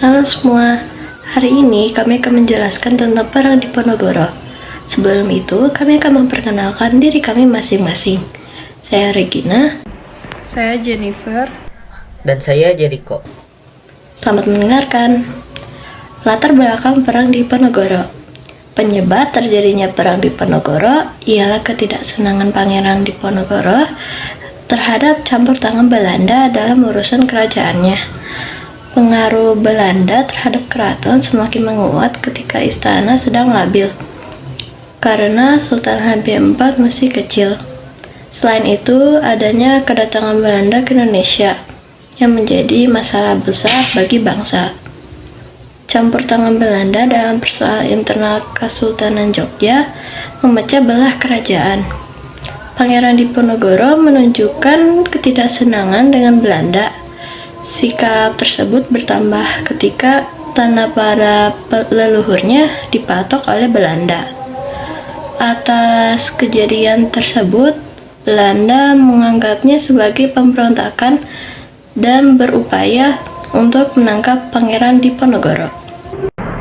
Halo semua, hari ini kami akan menjelaskan tentang Perang Diponegoro. Sebelum itu, kami akan memperkenalkan diri kami masing-masing. Saya Regina. Saya Jennifer. Dan saya Jericho. Selamat mendengarkan. Latar belakang Perang Diponegoro. Penyebab terjadinya Perang Diponegoro ialah ketidaksenangan Pangeran Diponegoro terhadap campur tangan Belanda dalam urusan kerajaannya. Pengaruh Belanda terhadap keraton semakin menguat ketika istana sedang labil, karena Sultan Habib IV masih kecil. Selain itu, adanya kedatangan Belanda ke Indonesia yang menjadi masalah besar bagi bangsa. Campur tangan Belanda dalam persoalan internal Kesultanan Jogja memecah belah kerajaan. Pangeran Diponegoro menunjukkan ketidaksenangan dengan Belanda. Sikap tersebut bertambah ketika tanah para leluhurnya dipatok oleh Belanda. Atas kejadian tersebut, Belanda menganggapnya sebagai pemberontakan dan berupaya untuk menangkap Pangeran Diponegoro.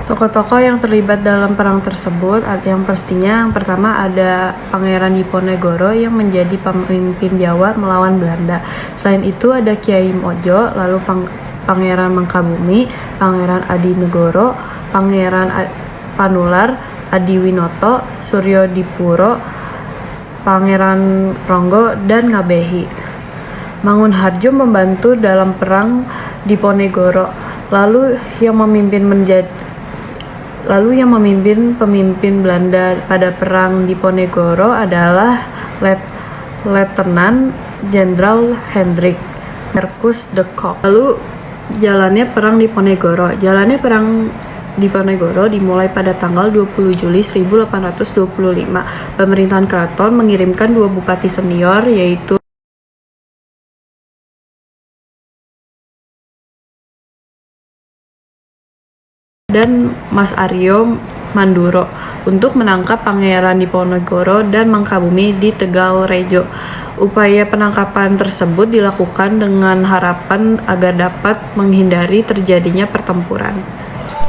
Tokoh-tokoh yang terlibat dalam perang tersebut, yang pertama ada Pangeran Diponegoro yang menjadi pemimpin Jawa melawan Belanda. Selain itu ada Kyai Mojo, lalu Pangeran Mangkabumi, Pangeran Adinegoro, Pangeran Panular, Adiwinoto, Suryo Dipuro, Pangeran Ronggo, dan Ngabehi. Mangunharjo membantu dalam perang Diponegoro. Lalu yang pemimpin Belanda pada perang Diponegoro adalah Letnan Jenderal Hendrik Marcus de Kock. Lalu jalannya perang Diponegoro. Jalannya perang Diponegoro dimulai pada tanggal 20 Juli 1825. Pemerintahan keraton mengirimkan 2 bupati senior, yaitu dan Mas Aryo Manduro untuk menangkap Pangeran Diponegoro dan Mangkabumi di Tegal Rejo. Upaya penangkapan tersebut dilakukan dengan harapan agar dapat menghindari terjadinya pertempuran.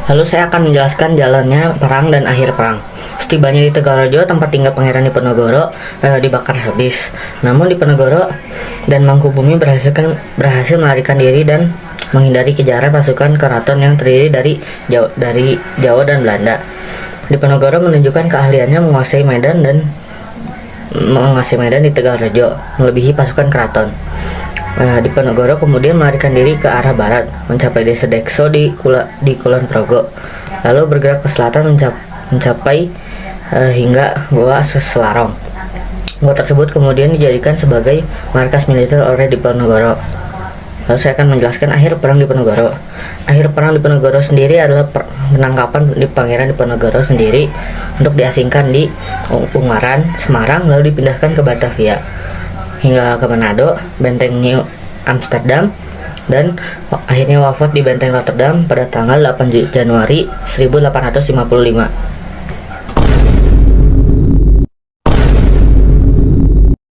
Lalu saya akan menjelaskan jalannya perang dan akhir perang. Setibanya di Tegalrejo, tempat tinggal Pangeran Diponegoro dibakar habis. Namun Diponegoro dan Mangkubumi berhasil melarikan diri dan menghindari kejaran pasukan keraton yang terdiri dari Jawa dan Belanda. Diponegoro menunjukkan keahliannya menguasai medan di Tegalrejo, melebihi pasukan keraton. Diponegoro kemudian melarikan diri ke arah barat, mencapai desa Dekso di Kulon Progo, lalu bergerak ke selatan mencapai hingga Goa Selarong. Goa tersebut kemudian dijadikan sebagai markas militer oleh Diponegoro. Lalu saya akan menjelaskan akhir perang Diponegoro. Akhir perang Diponegoro sendiri adalah penangkapan di Pangeran Diponegoro sendiri untuk diasingkan di Ungaran, Semarang, lalu dipindahkan ke Batavia hingga ke Manado, Benteng New Amsterdam, dan akhirnya wafat di Benteng Rotterdam pada tanggal 8 Januari 1855.